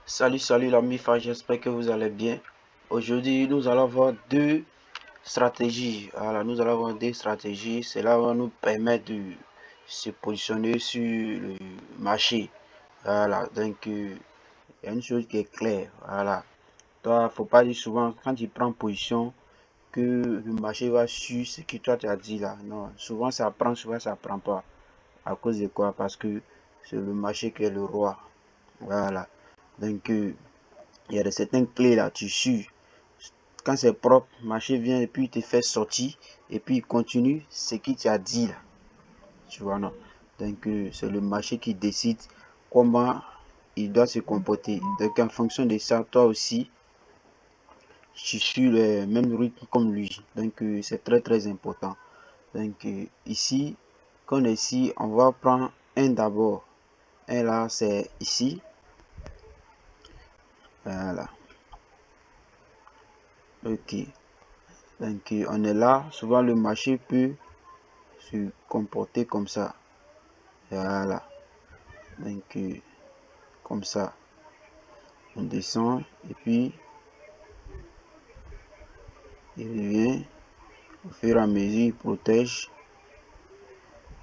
Salut l'ami Fa, j'espère que vous allez bien. Aujourd'hui, nous allons voir deux stratégies. Voilà, nous allons voir deux stratégies. Cela va nous permettre de se positionner sur le marché. Voilà, donc il y a une chose qui est claire. Voilà, toi, faut pas dire souvent quand tu prends position que le marché va suivre ce que toi tu as dit là. Non, souvent ça prend, souvent ça prend pas. À cause de quoi? Parce que c'est le marché qui est le roi. Voilà, donc il y a de certaines clés là, tu suis. Quand c'est propre, le marché vient et puis il te fait sortir et puis il continue ce qu'il t'a dit là. Tu vois, non? Donc, c'est le marché qui décide comment il doit se comporter. Donc, en fonction de ça, toi aussi, tu suis le même rythme comme lui. Donc, c'est très important. Donc, ici, quand on est ici, on va prendre un d'abord. Un là, c'est ici. Voilà. Ok. Donc, on est là. Souvent, le marché peut se comporter comme ça. Voilà. Donc, comme ça. On descend et puis il revient. Au fur et à mesure, il protège.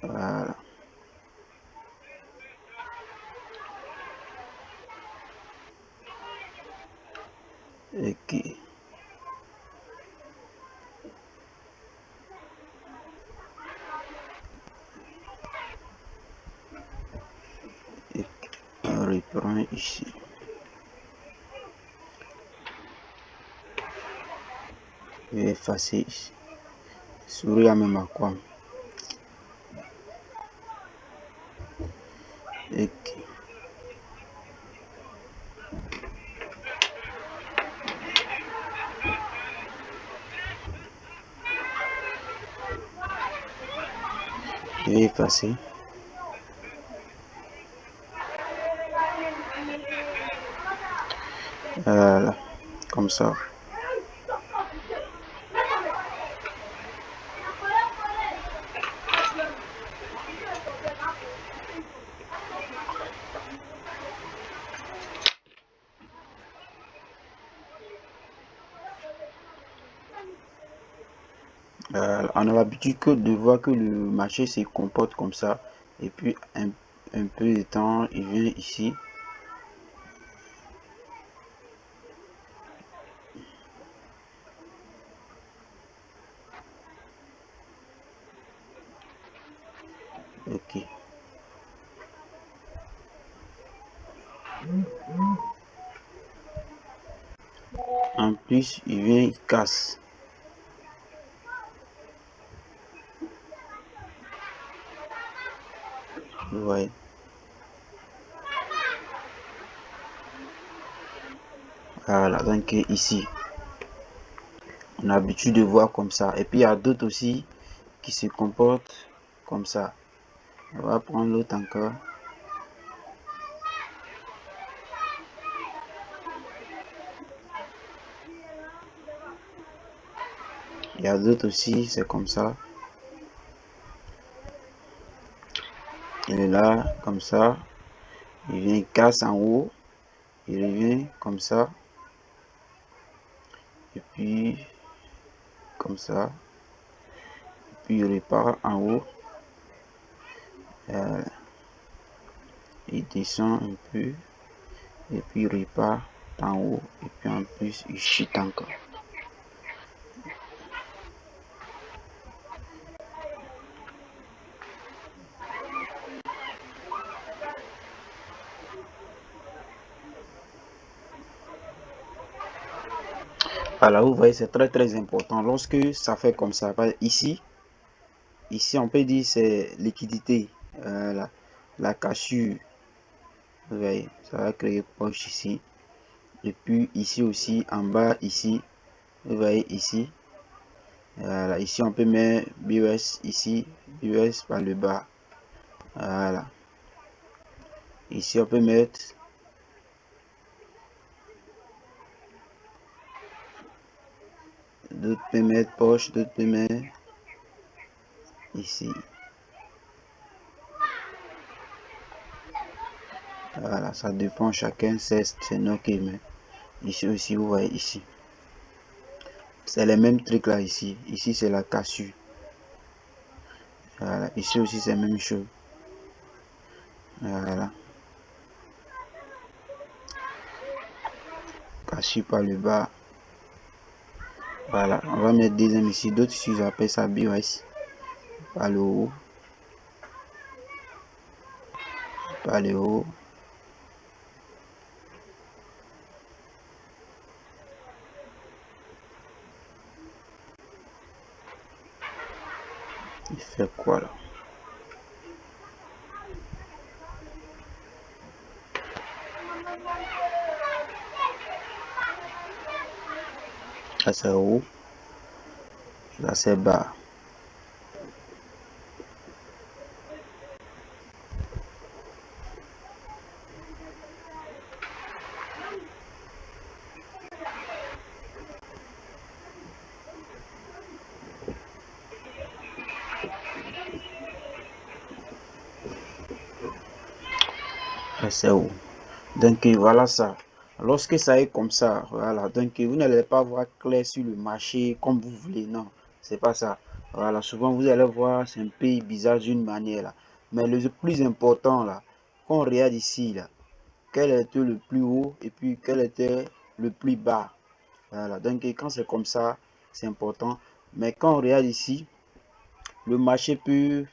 Voilà. Ok. Et on reprend ici. Je vais effacer ici. Souris à même à quoi. Ok. Je vais effacer. Voilà. Comme ça. On a l'habitude de voir que le marché se comporte comme ça. Et puis, un peu de temps, il vient ici. Ok. En plus, il vient, il casse. Vous voyez. Voilà, donc ici, on a l'habitude de voir comme ça. Et puis, il y a d'autres aussi qui se comportent comme ça. On va prendre l'autre encore. Il y a d'autres aussi, c'est comme ça. Il est là, comme ça. Il vient, il casse en haut. Il revient comme ça. Et puis, comme ça. Et puis, il repart en haut. Il descend un peu. Et puis, il repart en haut. Et puis, en plus, il chute encore. Voilà, vous voyez, c'est très important. Lorsque ça fait comme ça, ici, on peut dire c'est liquidité. La cassure. Vous voyez, ça va créer poche ici. Et puis ici aussi, en bas, ici, vous voyez ici. Voilà, ici on peut mettre BOS ici, BOS par le bas. Voilà. Ici on peut mettre d'autres peut mettre poche, d'autres peut mettre ici. Voilà, ça dépend, chacun sait c'est ok, mais ici aussi, vous voyez ici. C'est les mêmes trucs là ici. Ici, c'est la cassure. Voilà, ici aussi, c'est la même chose. Voilà. Cassure par le bas. Voilà, on va mettre deuxième ici. D'autres ici, ils appellent ça BOS. Par le haut. Par le haut. Il fait quoi là? Là, c'est haut. Là, c'est bas. Là, c'est haut. Donc voilà ça. Lorsque ça est comme ça, voilà. Donc vous n'allez pas voir clair sur le marché comme vous voulez. Non, c'est pas ça. Voilà, souvent vous allez voir, c'est un peu bizarre d'une manière là. Mais le plus important là, qu'on regarde ici là, quel était le plus haut et puis quel était le plus bas. Voilà, donc quand c'est comme ça, c'est important. Mais quand on regarde ici, le marché peut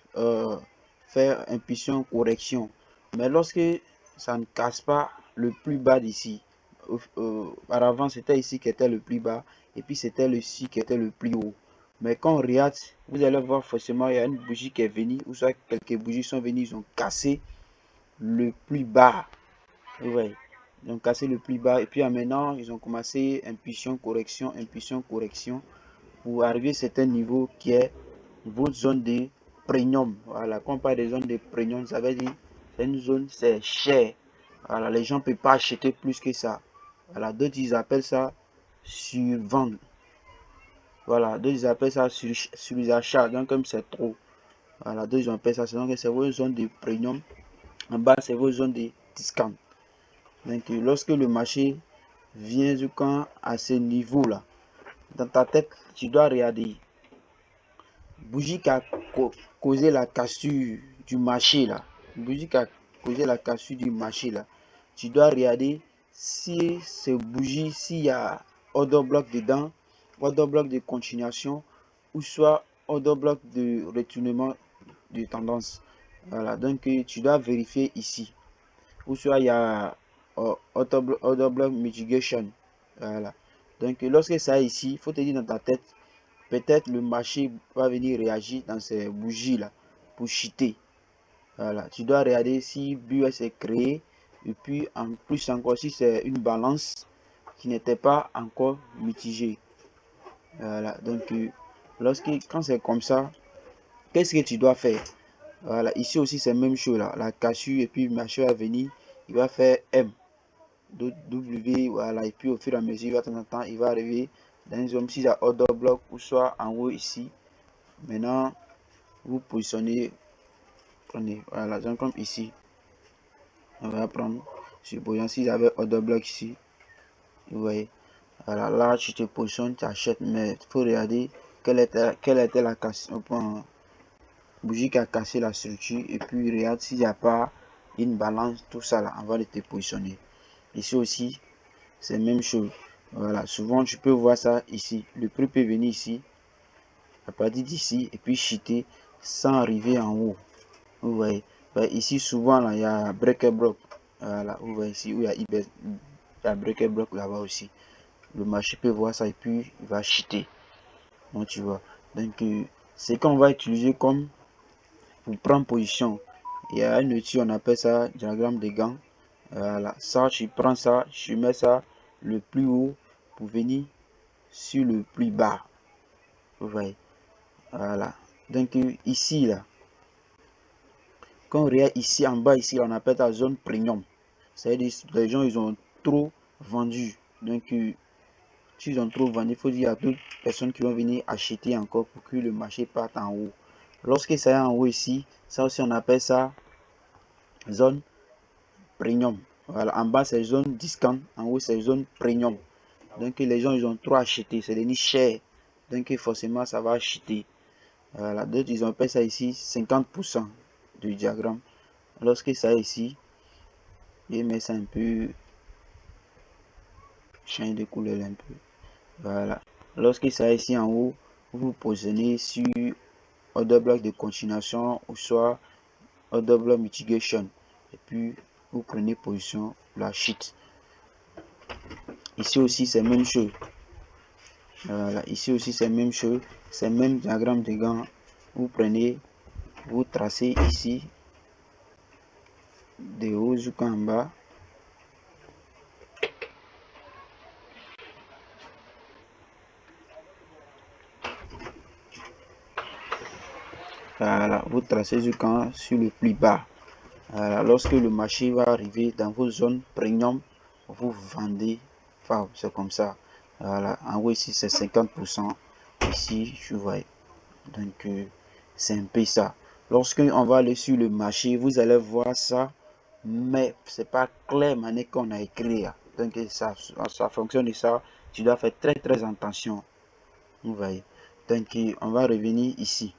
faire impulsion correction. Mais lorsque ça ne casse pas le plus bas d'ici, auparavant c'était ici qui était le plus bas et puis c'était le ci qui était le plus haut. Mais quand on regarde, vous allez voir forcément il y a une bougie qui est venue, ou soit quelques bougies sont venues, ils ont cassé le plus bas. Ouais. Ils ont cassé le plus bas et puis maintenant ils ont commencé impulsion, correction pour arriver à un certain niveau qui est votre zone de premium. Voilà, quand on parle de zone de premium, ça veut dire c'est une zone, c'est cher. Voilà, les gens ne peuvent pas acheter plus que ça. Voilà, d'autres ils appellent ça survendre. Voilà, d'autres ils appellent ça sur les achats, donc comme c'est trop. Voilà, d'autres ils appellent ça, donc c'est votre zone de premium. En bas, c'est votre zone de discount. Donc lorsque le marché vient jusqu'à à ce niveau-là, dans ta tête, tu dois regarder bougie qui a causé la cassure du marché là, bougie qui a causé la cassure du marché là, tu dois regarder si ces bougies, s'il y a order bloc dedans, order bloc de continuation ou soit order bloc de retournement de tendance. Voilà, donc tu dois vérifier ici, ou soit il y a order block mitigation. Voilà, donc lorsque ça est ici, il faut te dire dans ta tête, peut-être le marché va venir réagir dans ces bougies là pour chuter. Voilà, tu dois regarder si BUS est créé et puis en plus encore si c'est une balance qui n'était pas encore mitigée. Voilà, donc quand c'est comme ça, qu'est-ce que tu dois faire? Voilà, ici aussi c'est la même chose là, la cassure et puis le marché va venir, il va faire M, W, voilà, et puis au fur et à mesure, de temps en temps, il va arriver dans une zone, si il y a order block ou soit en haut ici. Maintenant, vous positionnez, prenez, voilà, comme ici. On va prendre, supposons si j'avais order block ici, vous voyez. Voilà, là, tu te positionnes, tu achètes, mais il faut regarder quelle était la casse, bougie qui a cassé la structure, et puis regarde s'il n'y a pas une balance, tout ça là, avant de te positionner. Ici aussi, c'est la même chose. Voilà, souvent tu peux voir ça ici. Le prix peut venir ici, à partir d'ici, et puis chuter sans arriver en haut. Vous voyez. Ici, souvent, là, il y a breaker block. Voilà, vous voyez ici où il y a IBS, il y a breaker block là-bas aussi. Le marché peut voir ça et puis il va chuter. Donc, tu vois. Donc, c'est qu'on va utiliser comme pour prendre position. Il y a un outil, on appelle ça diagramme de Gann. Voilà, ça, tu prends ça, tu mets ça le plus haut pour venir sur le plus bas. Vous voyez. Voilà. Donc, ici, là, quand on regarde ici en bas, ici, on appelle la zone premium. C'est-à-dire les gens, ils ont trop vendu. Donc, s'ils ont trop vendu, il faut dire qu'il y a d'autres personnes qui vont venir acheter encore pour que le marché parte en haut. Lorsque ça est en haut ici, ça aussi, on appelle ça zone premium. Voilà, en bas c'est zone discount, en haut c'est zone premium. Donc les gens ils ont trop acheté, c'est devenu cher. Donc forcément ça va acheter. Voilà, d'autres ils ont appelé ça ici 50% du diagramme. Lorsque ça ici, je mets ça un peu, change de couleur un peu. Voilà, lorsque ça ici en haut, vous vous positionnez sur order block de continuation ou soit order block mitigation et puis vous prenez position la sheet. Ici aussi c'est même chose. Voilà, ici aussi c'est même chose, c'est même diagramme de Gantt. Vous prenez, vous tracez ici de haut jusqu'en bas. Voilà, vous tracez jusqu'en sur le plus bas. Voilà, lorsque le marché va arriver dans vos zones premium, vous vendez. Enfin, c'est comme ça. Voilà, en haut ici c'est 50%. Ici, je vois. Donc, c'est un peu ça. Lorsque on va aller sur le marché, vous allez voir ça, mais c'est pas clair manière qu'on a écrit. Donc, ça fonctionne de ça. Tu dois faire très attention. Vous voyez. Donc, on va revenir ici.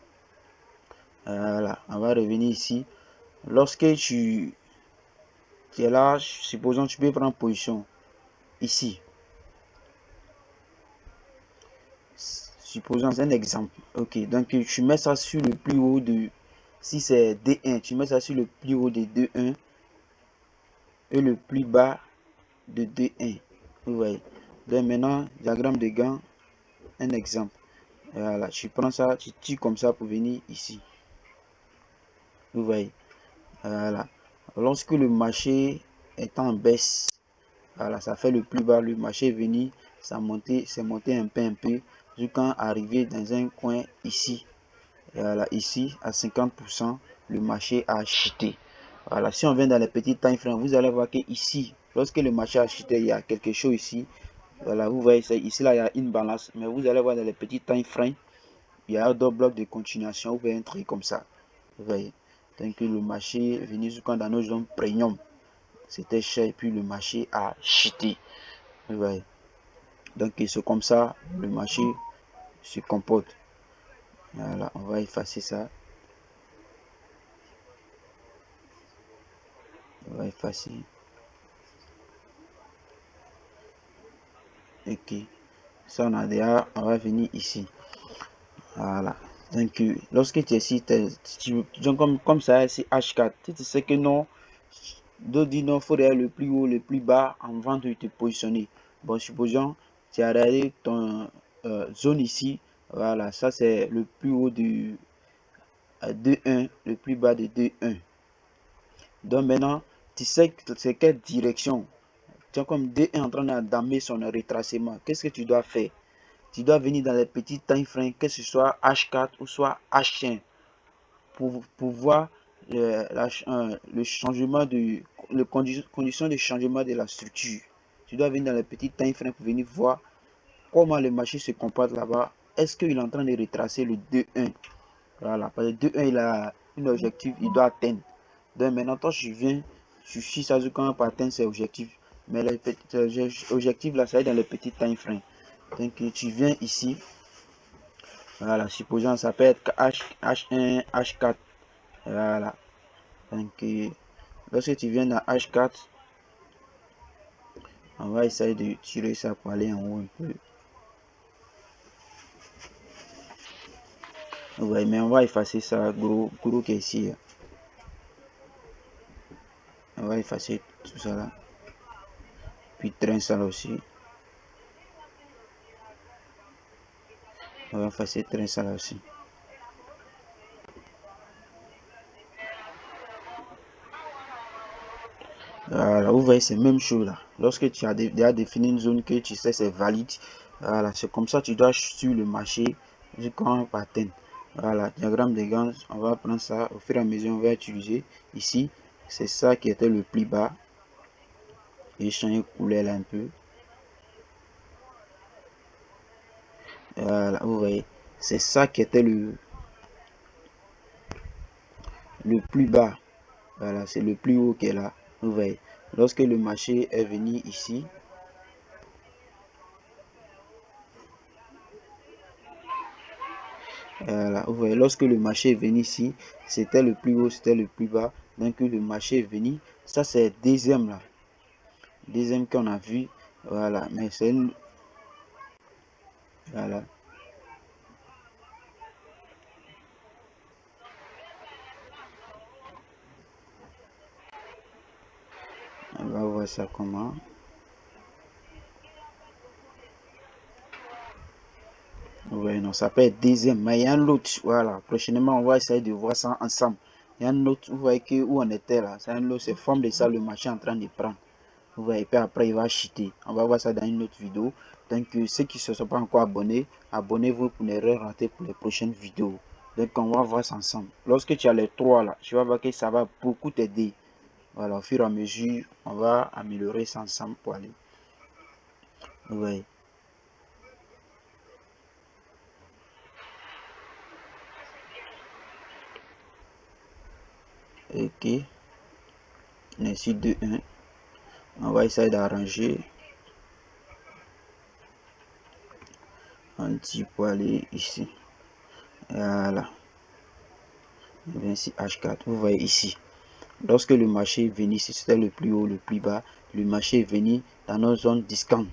Voilà, on va revenir ici. Lorsque tu es là, supposons tu peux prendre position ici. Supposons un exemple. Ok, donc tu mets ça sur le plus haut de, si c'est D1, tu mets ça sur le plus haut de D1 et le plus bas de D1. Vous voyez. Donc maintenant, diagramme de Gantt, un exemple. Voilà, tu prends ça, tu tires comme ça pour venir ici. Vous voyez. Voilà. Lorsque le marché est en baisse, voilà, ça fait le plus bas, le marché est venu, ça monté, c'est monté un peu, jusqu'à arriver dans un coin ici. Voilà, ici à 50%, le marché a acheté. Voilà, si on vient dans les petits time frames, vous allez voir que ici, lorsque le marché a acheté, il y a quelque chose ici. Voilà, vous voyez, ici là, il y a une balance, mais vous allez voir dans les petits time frames, il y a un double bloc de continuation, vous voyez un truc comme ça. Vous voyez, donc le marché est venu jusqu'à dans nos zones premium. C'était cher, et puis le marché a chuté. Vous voyez, donc c'est comme ça, le marché se comporte. Voilà, on va effacer ça. On va effacer. Ok, ça on a déjà, on va venir ici. Voilà, donc lorsque tu es ici, comme ça, c'est H4, tu sais que non, d'autres disent non, il faudrait le plus haut, le plus bas avant de te positionner. Bon, supposons, tu as regardé ton zone ici, voilà, ça c'est le plus haut de 2-1, le plus bas de 2-1. Donc maintenant, tu sais que c'est quelle direction. Tu as comme D1 en train d'entamer son retracement. Qu'est-ce que tu dois faire? Tu dois venir dans les petits time frames, que ce soit H4 ou soit H1, pour voir le changement de les conditions de changement de la structure. Tu dois venir dans les petits time frames pour venir voir comment le marché se comporte là-bas. Est-ce qu'il est en train de retracer le 2-1? Voilà, parce que 2-1, il a un objectif, il doit atteindre. Donc maintenant, toi, je viens, je suis ça quand on peut atteindre ses objectifs. Mais les petits objectifs là, ça va être dans les petits time frames. Donc tu viens ici. Voilà, supposons ça peut être H1, H4. Voilà. Donc lorsque tu viens dans H4, on va essayer de tirer ça pour aller en haut un peu. Ouais, mais on va effacer ça, gros qui est ici. On va effacer tout ça là. Puis train ça là aussi. On va effacer train ça là aussi. Voilà, vous voyez, c'est même chose là. Lorsque tu as déjà défini une zone que tu sais c'est valide, voilà, c'est comme ça tu dois suivre le marché jusqu'en atteindre. Voilà, diagramme de Gantt, on va prendre ça au fur et à mesure, on va utiliser ici. C'est ça qui était le plus bas. Et changer de couleur là un peu. Voilà, vous voyez, c'est ça qui était le plus bas. Voilà, c'est le plus haut qui est là. Vous voyez, lorsque le marché est venu ici, voilà, vous voyez, lorsque le marché est venu ici, c'était le plus haut, c'était le plus bas. Donc le marché est venu, ça c'est deuxième là, deuxième qu'on a vu, voilà, mais c'est une, voilà, on va voir ça comment. Oui, non, ça peut être deuxième, mais il y a un autre, voilà, prochainement on va essayer de voir ça ensemble. Il y a un autre, vous voyez que où on était là, c'est un autre, c'est forme de ça, le marché est en train de prendre. Vous voyez, puis après il va chuter. On va voir ça dans une autre vidéo. Donc ceux qui ne se sont pas encore abonnés, abonnez-vous pour ne rien rater pour les prochaines vidéos. Donc on va voir ça ensemble. Lorsque tu as les trois là, tu vas voir que ça va beaucoup t'aider. Voilà, au fur et à mesure, on va améliorer ça ensemble pour aller. Vous voyez. Ok. Ainsi de 1. On va essayer d'arranger un petit pour aller ici. Voilà. Et bien ici H4. Vous voyez ici. Lorsque le marché est venu, si c'était le plus haut, le plus bas, le marché est venu dans nos zones discount.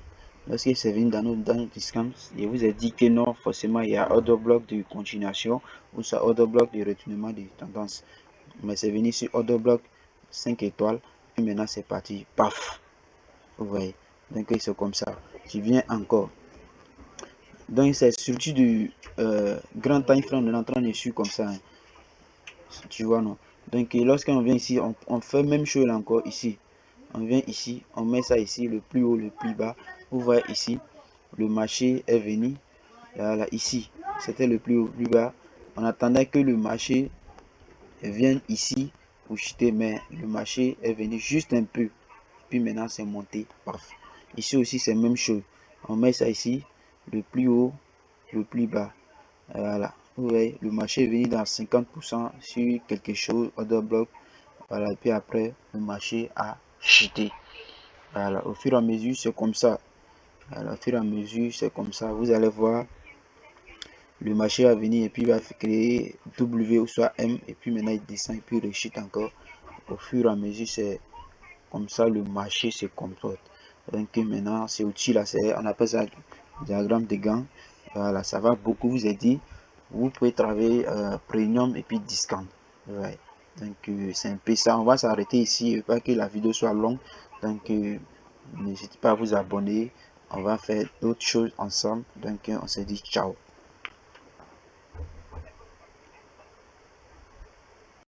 Lorsqu'il s'est venu dans nos zones discount, je vous ai dit que non, forcément, il y a order bloc de continuation ou ça order bloc de retournement de tendance. Mais c'est venu sur order bloc 5 étoiles, puis maintenant c'est parti, paf. Vous voyez, donc c'est comme ça. Tu viens encore. Donc c'est surtout du grand time frame, on est en train de suivre comme ça. Hein. Tu vois, non? Donc lorsqu'on vient ici, on fait même chose là encore ici. On vient ici, on met ça ici, le plus haut, le plus bas. Vous voyez ici, le marché est venu. Voilà, ici, c'était le plus haut, le plus bas. On attendait que le marché vienne ici pour chuter, mais le marché est venu juste un peu. Puis maintenant, c'est monté. Paf. Ici aussi, c'est la même chose. On met ça ici, le plus haut, le plus bas. Voilà. Vous voyez, le marché est venu dans 50% sur quelque chose, order bloc. Voilà, puis après, le marché a chuté. Voilà, au fur et à mesure, c'est comme ça. Voilà, au fur et à mesure, c'est comme ça. Vous allez voir, le marché va venir et puis il va créer W ou soit M et puis maintenant il descend et puis il rechute encore. Au fur et à mesure, c'est comme ça le marché se comporte. Donc maintenant, c'est outil là, on appelle ça diagramme de Gann. Voilà, ça va beaucoup vous aider. Vous pouvez travailler premium et puis discount. Ouais. Donc c'est un peu ça. On va s'arrêter ici, pas que la vidéo soit longue. Donc n'hésitez pas à vous abonner. On va faire d'autres choses ensemble. Donc on se dit ciao.